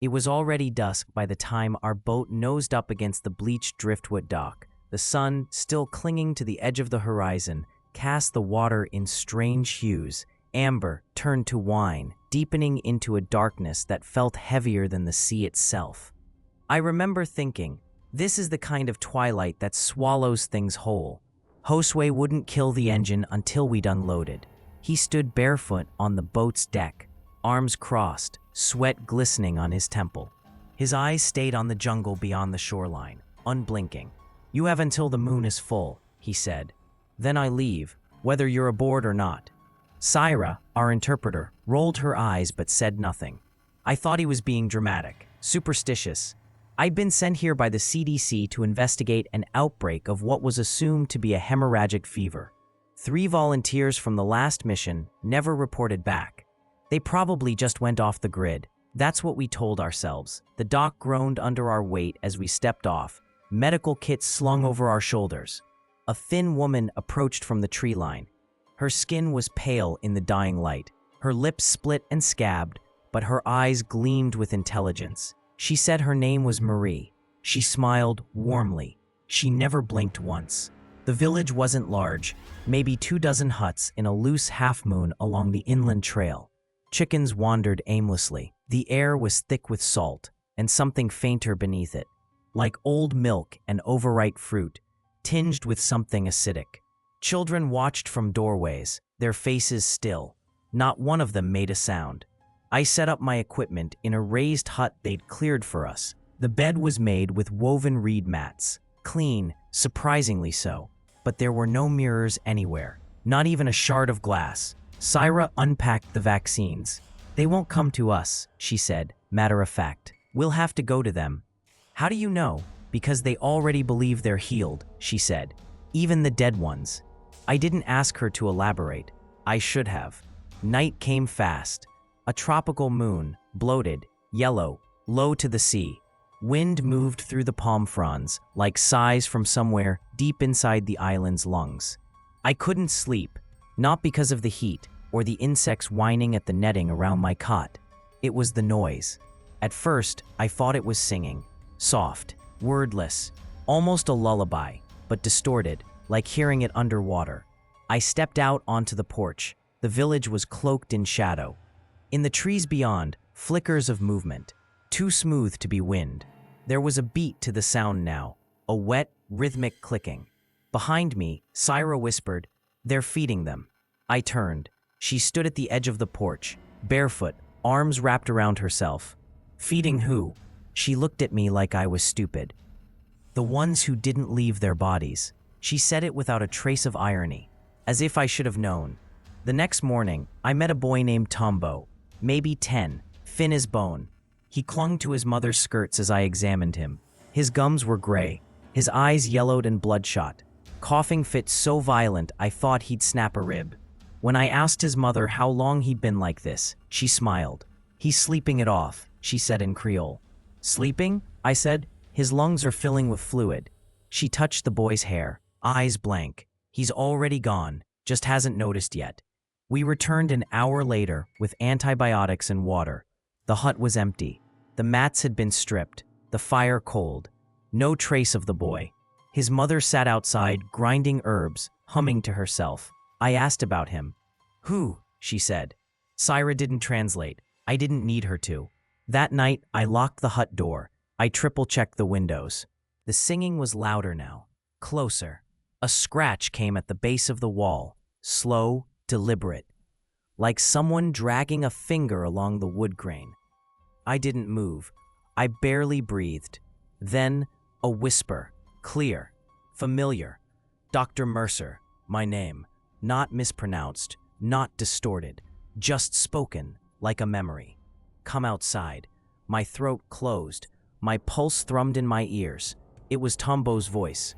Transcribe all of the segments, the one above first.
It was already dusk by the time our boat nosed up against the bleached driftwood dock. The sun, still clinging to the edge of the horizon, cast the water in strange hues. Amber turned to wine, deepening into a darkness that felt heavier than the sea itself. I remember thinking, this is the kind of twilight that swallows things whole. Josue wouldn't kill the engine until we'd unloaded. He stood barefoot on the boat's deck, arms crossed, sweat glistening on his temple. His eyes stayed on the jungle beyond the shoreline, unblinking. "You have until the moon is full," he said. "Then I leave, whether you're aboard or not." Syra, our interpreter, rolled her eyes but said nothing. I thought he was being dramatic, superstitious. I'd been sent here by the CDC to investigate an outbreak of what was assumed to be a hemorrhagic fever. 3 volunteers from the last mission never reported back. They probably just went off the grid. That's what we told ourselves. The dock groaned under our weight as we stepped off, medical kits slung over our shoulders. A thin woman approached from the tree line. Her skin was pale in the dying light. Her lips split and scabbed, but her eyes gleamed with intelligence. She said her name was Marie. She smiled warmly. She never blinked once. The village wasn't large, maybe 24 huts in a loose half-moon along the inland trail. Chickens wandered aimlessly. The air was thick with salt, and something fainter beneath it, like old milk and overripe fruit, tinged with something acidic. Children watched from doorways, their faces still. Not one of them made a sound. I set up my equipment in a raised hut they'd cleared for us. The bed was made with woven reed mats, clean, surprisingly so, but there were no mirrors anywhere, not even a shard of glass. Syra unpacked the vaccines. "They won't come to us," she said, matter of fact. "We'll have to go to them." "How do you know?" "Because they already believe they're healed," she said. "Even the dead ones." I didn't ask her to elaborate. I should have. Night came fast. A tropical moon, bloated, yellow, low to the sea. Wind moved through the palm fronds, like sighs from somewhere deep inside the island's lungs. I couldn't sleep, not because of the heat or the insects whining at the netting around my cot. It was the noise. At first, I thought it was singing. Soft, wordless, almost a lullaby, but distorted, like hearing it underwater. I stepped out onto the porch. The village was cloaked in shadow. In the trees beyond, flickers of movement, too smooth to be wind. There was a beat to the sound now, a wet, rhythmic clicking. Behind me, Syra whispered, "They're feeding them." I turned. She stood at the edge of the porch, barefoot, arms wrapped around herself. "Feeding who?" She looked at me like I was stupid. "The ones who didn't leave their bodies." She said it without a trace of irony, as if I should have known. The next morning, I met a boy named Tombo, maybe 10, thin as bone. He clung to his mother's skirts as I examined him. His gums were gray, his eyes yellowed and bloodshot. Coughing fits so violent I thought he'd snap a rib. When I asked his mother how long he'd been like this, she smiled. "He's sleeping it off," she said in Creole. "Sleeping?" I said. "His lungs are filling with fluid." She touched the boy's hair, eyes blank. "He's already gone, just hasn't noticed yet." We returned an hour later with antibiotics and water. The hut was empty. The mats had been stripped, the fire cold. No trace of the boy. His mother sat outside, grinding herbs, humming to herself. I asked about him. "Who?" she said. Syra didn't translate. I didn't need her to. That night, I locked the hut door. I triple-checked the windows. The singing was louder now, closer. A scratch came at the base of the wall, slow, deliberate, like someone dragging a finger along the wood grain. I didn't move. I barely breathed. Then, a whisper, clear, familiar. "Dr. Mercer, my name. Not mispronounced, not distorted, just spoken, like a memory. Come outside." My throat closed. My pulse thrummed in my ears. It was Tombo's voice.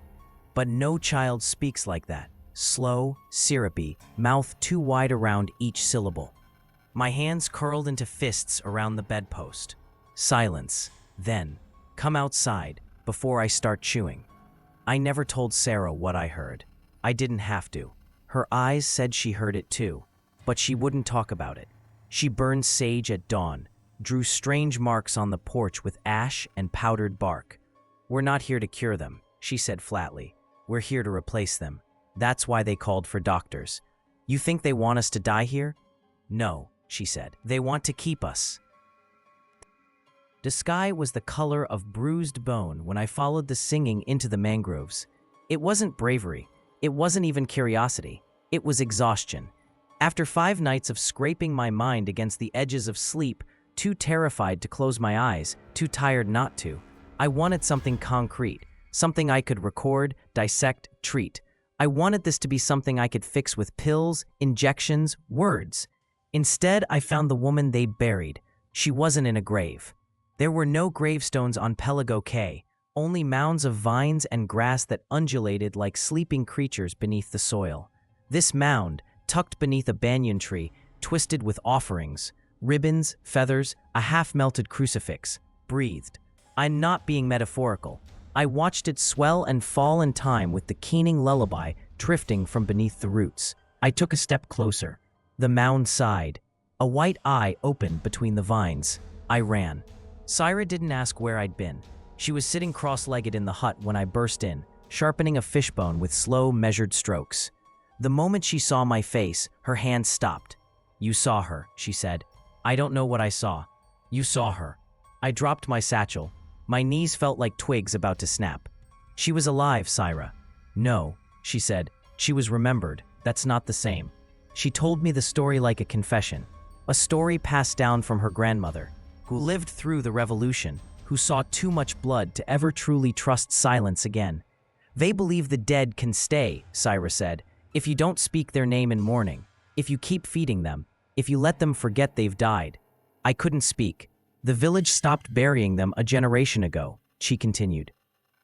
But no child speaks like that. Slow, syrupy, mouth too wide around each syllable. My hands curled into fists around the bedpost. Silence. Then, "Come outside, before I start chewing." I never told Sarah what I heard. I didn't have to. Her eyes said she heard it too, but she wouldn't talk about it. She burned sage at dawn, drew strange marks on the porch with ash and powdered bark. "We're not here to cure them," she said flatly. "We're here to replace them. That's why they called for doctors. You think they want us to die here?" "No," she said. "They want to keep us." The sky was the color of bruised bone when I followed the singing into the mangroves. It wasn't bravery. It wasn't even curiosity. It was exhaustion. After 5 nights of scraping my mind against the edges of sleep, too terrified to close my eyes, too tired not to, I wanted something concrete, something I could record, dissect, treat. I wanted this to be something I could fix with pills, injections, words. Instead, I found the woman they buried. She wasn't in a grave. There were no gravestones on Pelago Cay, only mounds of vines and grass that undulated like sleeping creatures beneath the soil. This mound, tucked beneath a banyan tree, twisted with offerings, ribbons, feathers, a half-melted crucifix, breathed. I'm not being metaphorical. I watched it swell and fall in time with the keening lullaby drifting from beneath the roots. I took a step closer. The mound sighed. A white eye opened between the vines. I ran. Syra didn't ask where I'd been. She was sitting cross-legged in the hut when I burst in, sharpening a fishbone with slow, measured strokes. The moment she saw my face, her hand stopped. "You saw her," she said. "I don't know what I saw. You saw her." I dropped my satchel. My knees felt like twigs about to snap. "She was alive, Syra." "No," she said. "She was remembered. That's not the same." She told me the story like a confession. A story passed down from her grandmother, who lived through the revolution, who saw too much blood to ever truly trust silence again. "They believe the dead can stay," Syra said, "if you don't speak their name in mourning, if you keep feeding them, if you let them forget they've died." I couldn't speak. "The village stopped burying them a generation ago," she continued.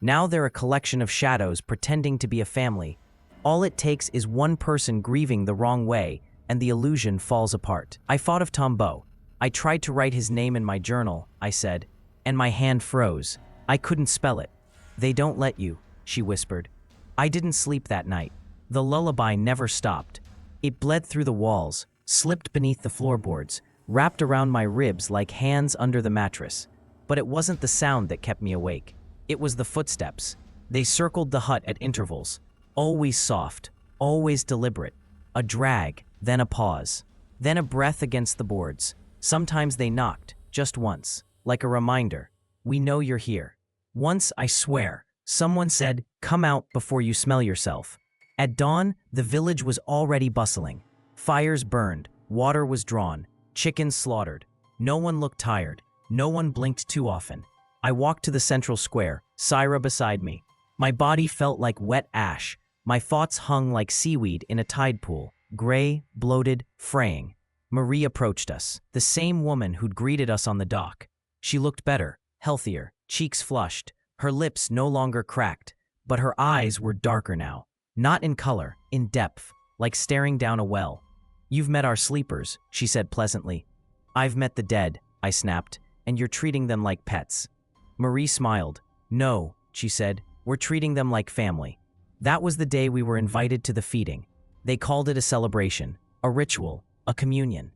"Now they're a collection of shadows pretending to be a family. All it takes is one person grieving the wrong way, and the illusion falls apart." I thought of Tombeau. I tried to write his name in my journal, I said, and my hand froze. I couldn't spell it. "They don't let you," she whispered. I didn't sleep that night. The lullaby never stopped. It bled through the walls, slipped beneath the floorboards, wrapped around my ribs like hands under the mattress. But it wasn't the sound that kept me awake. It was the footsteps. They circled the hut at intervals, always soft, always deliberate. A drag, then a pause, then a breath against the boards. Sometimes they knocked, just once, like a reminder. "We know you're here." Once, I swear, someone said, "Come out before you smell yourself." At dawn, the village was already bustling. Fires burned, water was drawn, chickens slaughtered. No one looked tired. No one blinked too often. I walked to the central square, Syra beside me. My body felt like wet ash. My thoughts hung like seaweed in a tide pool, gray, bloated, fraying. Marie approached us, the same woman who'd greeted us on the dock. She looked better, healthier, cheeks flushed, her lips no longer cracked, but her eyes were darker now. Not in color, in depth, like staring down a well. "You've met our sleepers," she said pleasantly. "I've met the dead," I snapped, "and you're treating them like pets." Marie smiled. "No," she said, "we're treating them like family." That was the day we were invited to the feeding. They called it a celebration, a ritual, a communion.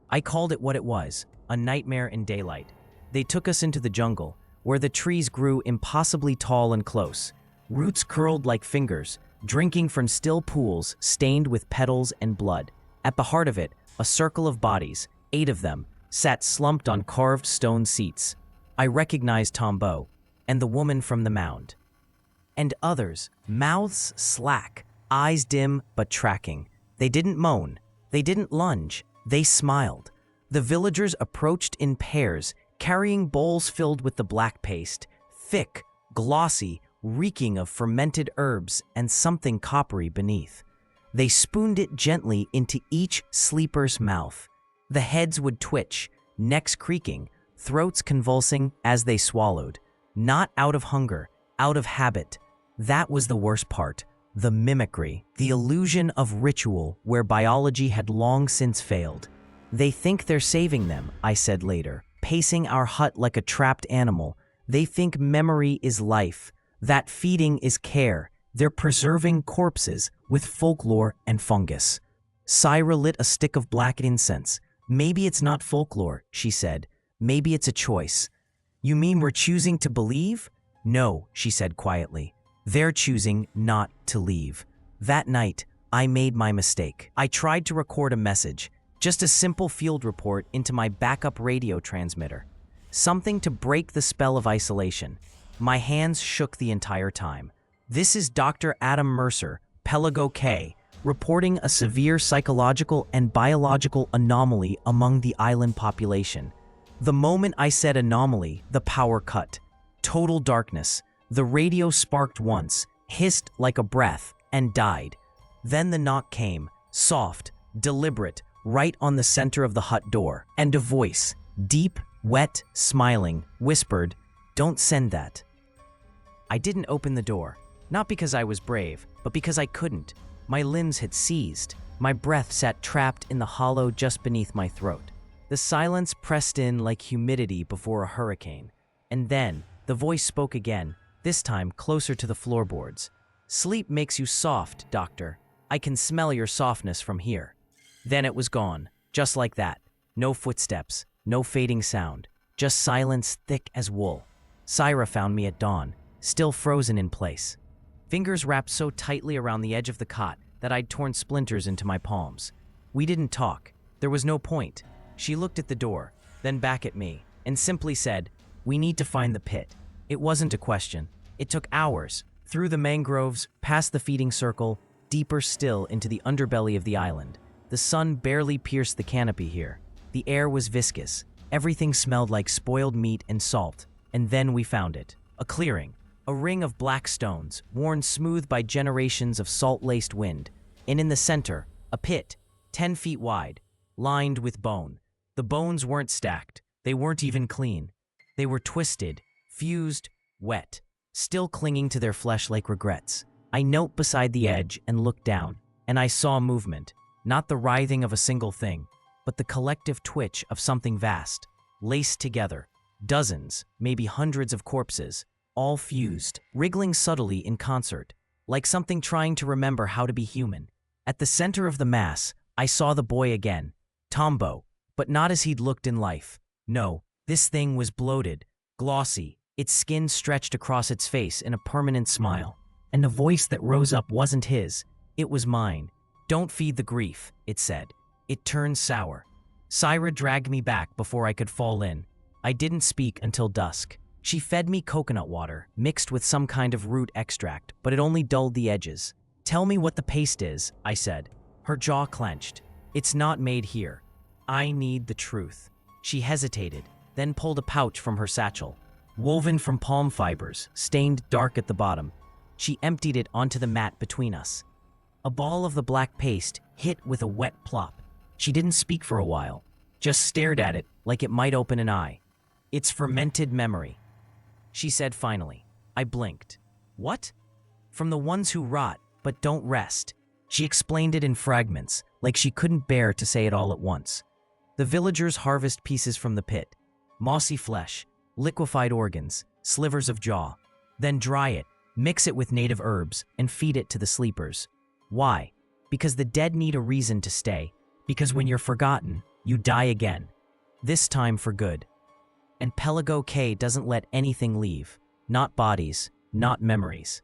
I called it what it was, a nightmare in daylight. They took us into the jungle, where the trees grew impossibly tall and close, roots curled like fingers, drinking from still pools stained with petals and blood. At the heart of it, a circle of bodies, 8 of them, sat slumped on carved stone seats. I recognized Tombeau, and the woman from the mound. And others, mouths slack, eyes dim but tracking. They didn't moan. They didn't lunge. They smiled. The villagers approached in pairs, carrying bowls filled with the black paste, thick, glossy, reeking of fermented herbs and something coppery beneath. They spooned it gently into each sleeper's mouth. The heads would twitch, necks creaking, throats convulsing as they swallowed. Not out of hunger, out of habit. That was the worst part. The mimicry, the illusion of ritual where biology had long since failed. "They think they're saving them," I said later, pacing our hut like a trapped animal. "They think memory is life, that feeding is care. They're preserving corpses with folklore and fungus." Syra lit a stick of black incense. "Maybe it's not folklore," she said. Maybe it's a choice. You mean we're choosing to believe? No, she said quietly. They're choosing not to leave. That night, I made my mistake. I tried to record a message, just a simple field report into my backup radio transmitter. Something to break the spell of isolation. My hands shook the entire time. This is Dr. Adam Mercer, Pelago Cay, reporting a severe psychological and biological anomaly among the island population. The moment I said anomaly, the power cut. Total darkness. The radio sparked once, hissed like a breath, and died. Then the knock came, soft, deliberate, right on the center of the hut door, and a voice, deep, wet, smiling, whispered, "Don't send that." I didn't open the door, not because I was brave, but because I couldn't. My limbs had seized. My breath sat trapped in the hollow just beneath my throat. The silence pressed in like humidity before a hurricane. And then, the voice spoke again, this time closer to the floorboards. "Sleep makes you soft, doctor. I can smell your softness from here." Then it was gone, just like that. No footsteps, no fading sound, just silence thick as wool. Syra found me at dawn, still frozen in place. Fingers wrapped so tightly around the edge of the cot that I'd torn splinters into my palms. We didn't talk. There was no point. She looked at the door, then back at me, and simply said, "We need to find the pit." It wasn't a question. It took hours, through the mangroves, past the feeding circle, deeper still into the underbelly of the island. The sun barely pierced the canopy here. The air was viscous. Everything smelled like spoiled meat and salt. And then we found it. A clearing. A ring of black stones, worn smooth by generations of salt-laced wind. And in the center, a pit, 10 feet wide, lined with bone. The bones weren't stacked. They weren't even clean. They were twisted, fused, wet, still clinging to their flesh like regrets. I knelt beside the edge and looked down, and I saw movement. Not the writhing of a single thing, but the collective twitch of something vast, laced together. Dozens, maybe hundreds of corpses, all fused, wriggling subtly in concert, like something trying to remember how to be human. At the center of the mass, I saw the boy again, Tombo, but not as he'd looked in life. No, this thing was bloated, glossy, its skin stretched across its face in a permanent smile. And the voice that rose up wasn't his, it was mine. "Don't feed the grief," it said. It turned sour. Syra dragged me back before I could fall in. I didn't speak until dusk. She fed me coconut water, mixed with some kind of root extract, but it only dulled the edges. "Tell me what the paste is," I said. Her jaw clenched. "It's not made here. I need the truth." She hesitated, then pulled a pouch from her satchel. Woven from palm fibers, stained dark at the bottom. She emptied it onto the mat between us. A ball of the black paste hit with a wet plop. She didn't speak for a while, just stared at it like it might open an eye. "It's fermented memory," she said finally. I blinked. "What?" "From the ones who rot, but don't rest." She explained it in fragments, like she couldn't bear to say it all at once. The villagers harvest pieces from the pit. Mossy flesh, liquefied organs, slivers of jaw. Then dry it, mix it with native herbs, and feed it to the sleepers. Why? Because the dead need a reason to stay. Because when you're forgotten, you die again. This time for good. And Pelago Cay doesn't let anything leave. Not bodies, not memories.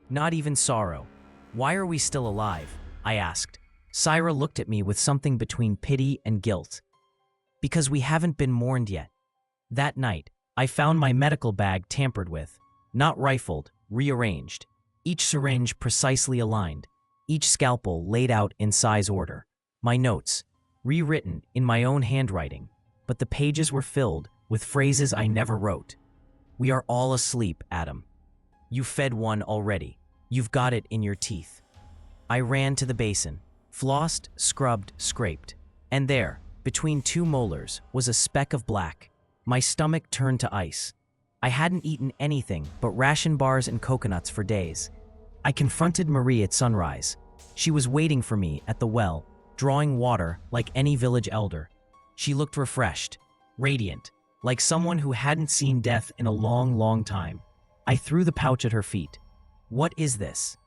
Not even sorrow. "Why are we still alive?" I asked. Syra looked at me with something between pity and guilt. "Because we haven't been mourned yet." That night, I found my medical bag tampered with. Not rifled, rearranged. Each syringe precisely aligned. Each scalpel laid out in size order. My notes, rewritten in my own handwriting, but the pages were filled with phrases I never wrote. "We are all asleep, Adam. You fed one already. You've got it in your teeth." I ran to the basin, flossed, scrubbed, scraped. And there, between two molars, was a speck of black. My stomach turned to ice. I hadn't eaten anything but ration bars and coconuts for days. I confronted Marie at sunrise. She was waiting for me at the well, drawing water like any village elder. She looked refreshed, radiant, like someone who hadn't seen death in a long, long time. I threw the pouch at her feet. "What is this?"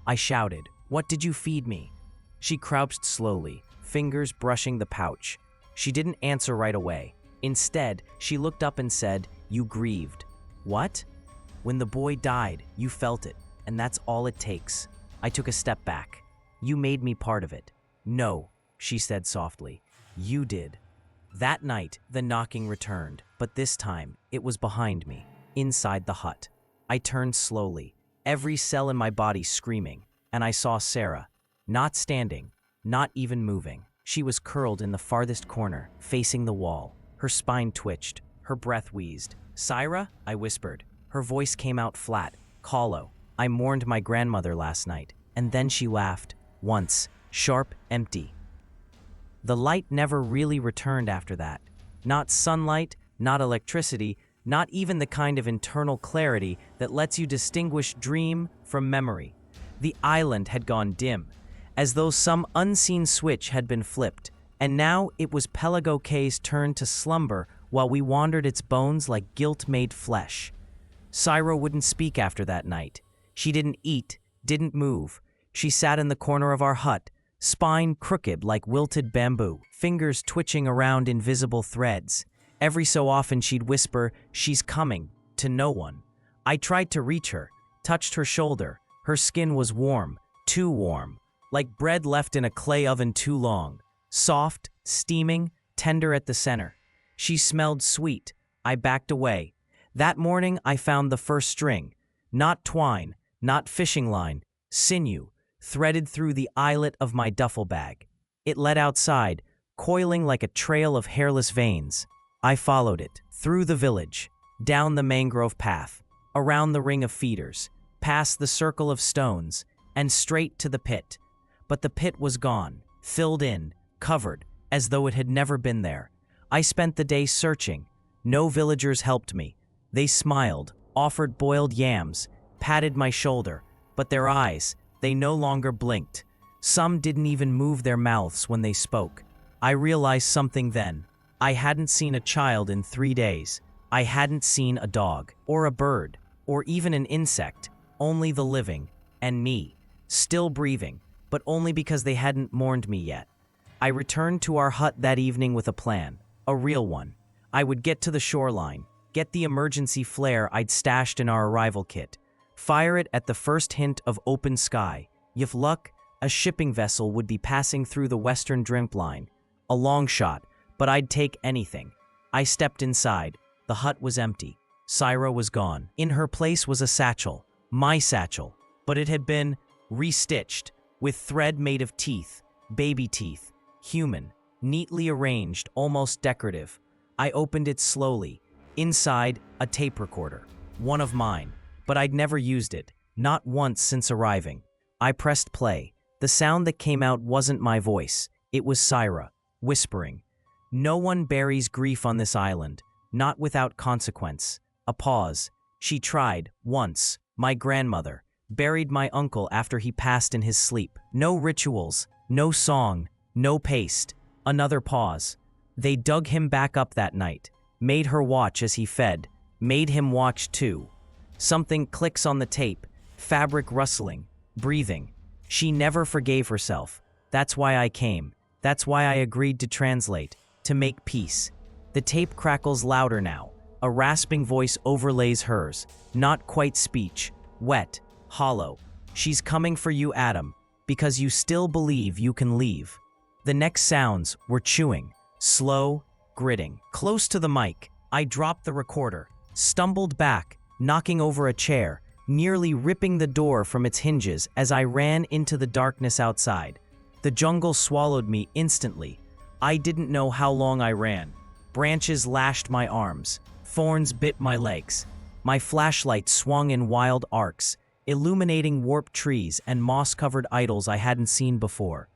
I shouted. "What did you feed me?" She crouched slowly, fingers brushing the pouch. She didn't answer right away. Instead, she looked up and said, "You grieved." "What?" "When the boy died, you felt it, and that's all it takes." I took a step back. "You made me part of it." "No," she said softly. "You did." That night, the knocking returned, but this time, it was behind me, inside the hut. I turned slowly, every cell in my body screaming, and I saw Sarah, not standing, not even moving. She was curled in the farthest corner, facing the wall. Her spine twitched, her breath wheezed. "Syra?" I whispered. Her voice came out flat, hollow. "I mourned my grandmother last night." And then she laughed, once, sharp, empty. The light never really returned after that. Not sunlight, not electricity, not even the kind of internal clarity that lets you distinguish dream from memory. The island had gone dim, as though some unseen switch had been flipped, and now it was Pelago Cay's turn to slumber while we wandered its bones like guilt-made flesh. Syra wouldn't speak after that night. She didn't eat, didn't move. She sat in the corner of our hut, spine crooked like wilted bamboo, fingers twitching around invisible threads. Every so often she'd whisper, "She's coming," to no one. I tried to reach her, touched her shoulder. Her skin was warm, too warm, like bread left in a clay oven too long. Soft, steaming, tender at the center. She smelled sweet. I backed away. That morning I found the first string. Not twine, not fishing line, sinew, threaded through the eyelet of my duffel bag. It led outside, coiling like a trail of hairless veins. I followed it, through the village, down the mangrove path, around the ring of feeders, past the circle of stones, and straight to the pit. But the pit was gone, filled in, covered, as though it had never been there. I spent the day searching. No villagers helped me. They smiled, offered boiled yams, patted my shoulder, but their eyes, they no longer blinked. Some didn't even move their mouths when they spoke. I realized something then. I hadn't seen a child in 3 days. I hadn't seen a dog, or a bird, or even an insect, only the living, and me, still breathing, but only because they hadn't mourned me yet. I returned to our hut that evening with a plan, a real one. I would get to the shoreline, get the emergency flare I'd stashed in our arrival kit, fire it at the first hint of open sky. If luck, a shipping vessel would be passing through the western drift line. A long shot, but I'd take anything. I stepped inside. The hut was empty. Syra was gone. In her place was a satchel, my satchel, but it had been restitched with thread made of teeth, baby teeth, human, neatly arranged, almost decorative. I opened it slowly. Inside, a tape recorder, one of mine, but I'd never used it, not once since arriving. I pressed play. The sound that came out wasn't my voice. It was Syra, whispering. "No one buries grief on this island, not without consequence." A pause. She tried, once, my grandmother, buried my uncle after he passed in his sleep. No rituals, no song, no paste. Another pause. They dug him back up that night, made her watch as he fed, made him watch too. Something clicks on the tape, fabric rustling, breathing. She never forgave herself. That's why I came. That's why I agreed to translate, to make peace. The tape crackles louder now. A rasping voice overlays hers, not quite speech, wet, hollow. "She's coming for you, Adam, because you still believe you can leave." The next sounds were chewing, slow, gritting. Close to the mic, I dropped the recorder, stumbled back, knocking over a chair, nearly ripping the door from its hinges as I ran into the darkness outside. The jungle swallowed me instantly. I didn't know how long I ran. Branches lashed my arms. Thorns bit my legs. My flashlight swung in wild arcs, illuminating warped trees and moss-covered idols I hadn't seen before.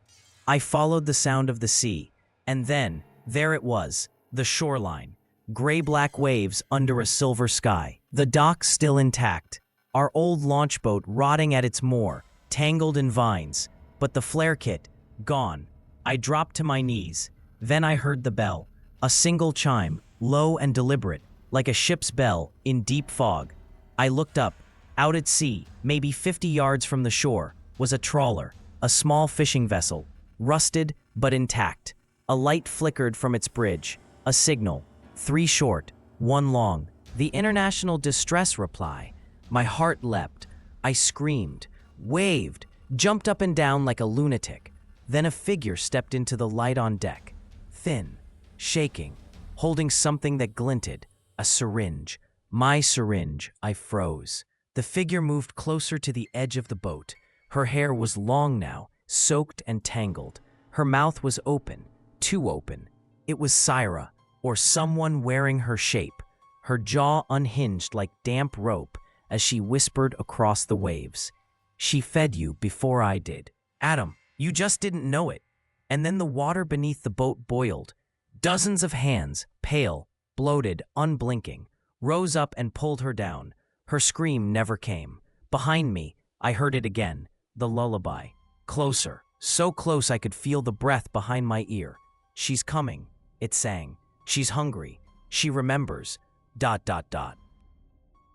I followed the sound of the sea, and then, there it was, the shoreline. Gray-black waves under a silver sky. The dock still intact. Our old launch boat rotting at its moor, tangled in vines. But the flare kit, gone. I dropped to my knees. Then I heard the bell. A single chime, low and deliberate, like a ship's bell in deep fog. I looked up. Out at sea, maybe 50 yards from the shore, was a trawler, a small fishing vessel, rusted but intact. A light flickered from its bridge, a signal. 3 short, 1 long. The international distress reply. My heart leapt. I screamed, waved, jumped up and down like a lunatic. Then a figure stepped into the light on deck, thin, shaking, holding something that glinted, a syringe. My syringe. I froze. The figure moved closer to the edge of the boat. Her hair was long now, soaked and tangled. Her mouth was open, too open. It was Syra, or someone wearing her shape. Her jaw unhinged like damp rope as she whispered across the waves. She fed you before I did. Adam, you just didn't know it. And then the water beneath the boat boiled. Dozens of hands, pale, bloated, unblinking, rose up and pulled her down. Her scream never came. Behind me, I heard it again, the lullaby. Closer, so close I could feel the breath behind my ear. She's coming, it sang. She's hungry. She remembers. ...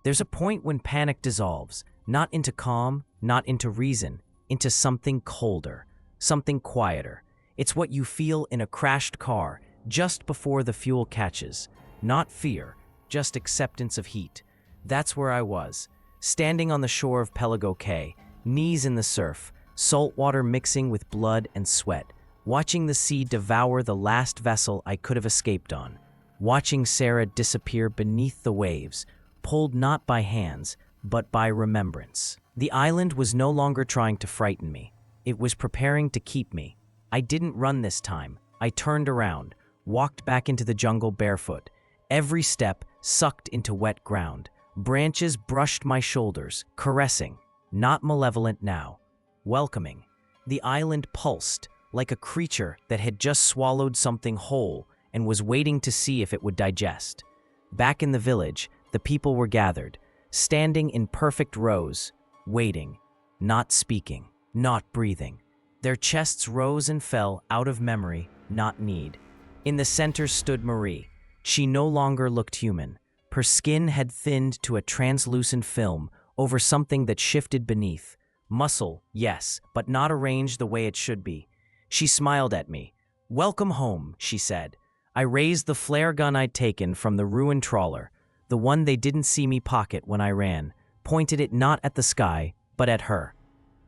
There's a point when panic dissolves, not into calm, not into reason, into something colder, something quieter. It's what you feel in a crashed car just before the fuel catches. Not fear, just acceptance of heat. That's where I was, standing on the shore of Pelago Cay, knees in the surf, salt water mixing with blood and sweat, watching the sea devour the last vessel I could have escaped on, watching Sarah disappear beneath the waves, pulled not by hands, but by remembrance. The island was no longer trying to frighten me. It was preparing to keep me. I didn't run this time. I turned around, walked back into the jungle barefoot. Every step sucked into wet ground. Branches brushed my shoulders, caressing, not malevolent now, welcoming. The island pulsed, like a creature that had just swallowed something whole and was waiting to see if it would digest. Back in the village, the people were gathered, standing in perfect rows, waiting, not speaking, not breathing. Their chests rose and fell out of memory, not need. In the center stood Marie. She no longer looked human. Her skin had thinned to a translucent film over something that shifted beneath. Muscle, yes, but not arranged the way it should be. She smiled at me. "Welcome home," she said. I raised the flare gun I'd taken from the ruined trawler, the one they didn't see me pocket when I ran, pointed it not at the sky, but at her.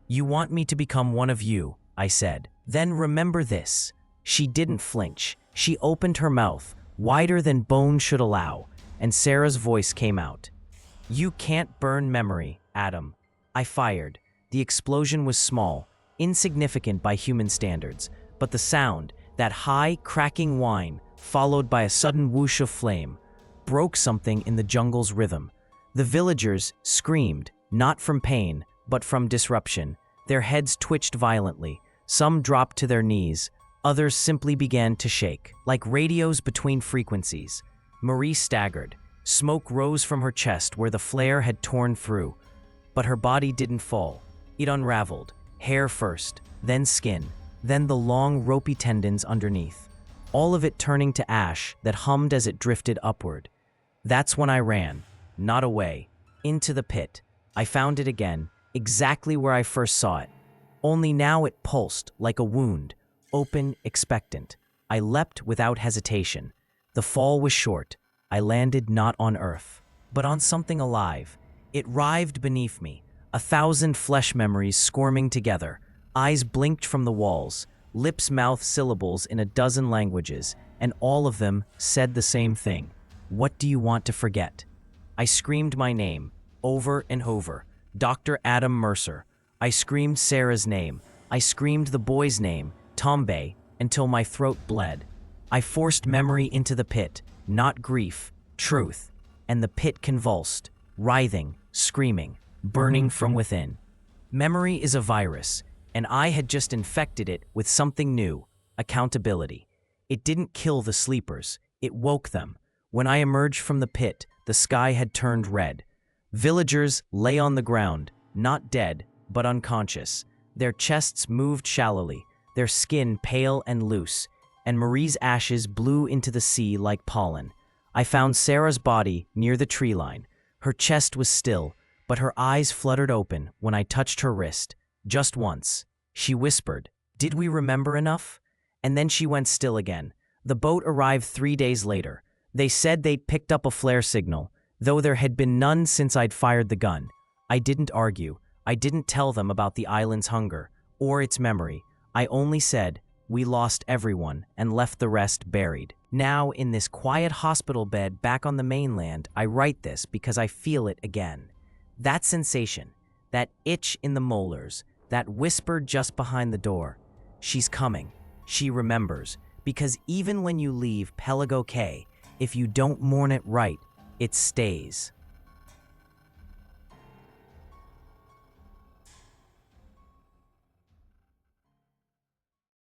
"You want me to become one of you," I said. "Then remember this." She didn't flinch. She opened her mouth, wider than bone should allow, and Sarah's voice came out. "You can't burn memory, Adam." I fired. The explosion was small, insignificant by human standards, but the sound, that high, cracking whine, followed by a sudden whoosh of flame, broke something in the jungle's rhythm. The villagers screamed, not from pain, but from disruption. Their heads twitched violently. Some dropped to their knees. Others simply began to shake, like radios between frequencies. Marie staggered. Smoke rose from her chest where the flare had torn through. But her body didn't fall. It unraveled, hair first, then skin, then the long, ropey tendons underneath. All of it turning to ash that hummed as it drifted upward. That's when I ran, not away, into the pit. I found it again, exactly where I first saw it. Only now it pulsed like a wound, open, expectant. I leapt without hesitation. The fall was short. I landed not on earth, but on something alive. It writhed beneath me, 1,000 flesh memories squirming together. Eyes blinked from the walls, lips mouthed syllables in a dozen languages, and all of them said the same thing. "What do you want to forget?" I screamed my name, over and over. Dr. Adam Mercer. I screamed Sarah's name. I screamed the boy's name, Tombe, until my throat bled. I forced memory into the pit, not grief, truth, and the pit convulsed, writhing, screaming, burning from within. Memory is a virus, and I had just infected it with something new, accountability. It didn't kill the sleepers, it woke them. When I emerged from the pit, the sky had turned red. Villagers lay on the ground, not dead, but unconscious. Their chests moved shallowly, their skin pale and loose, and Marie's ashes blew into the sea like pollen. I found Sarah's body near the tree line. Her chest was still, but her eyes fluttered open when I touched her wrist. Just once. She whispered, "Did we remember enough?" And then she went still again. The boat arrived 3 days later. They said they picked up a flare signal, though there had been none since I'd fired the gun. I didn't argue. I didn't tell them about the island's hunger, or its memory. I only said, we lost everyone, and left the rest buried. Now, in this quiet hospital bed back on the mainland, I write this because I feel it again. That sensation, that itch in the molars, that whisper just behind the door. She's coming. She remembers. Because even when you leave Pelago Cay, if you don't mourn it right, it stays.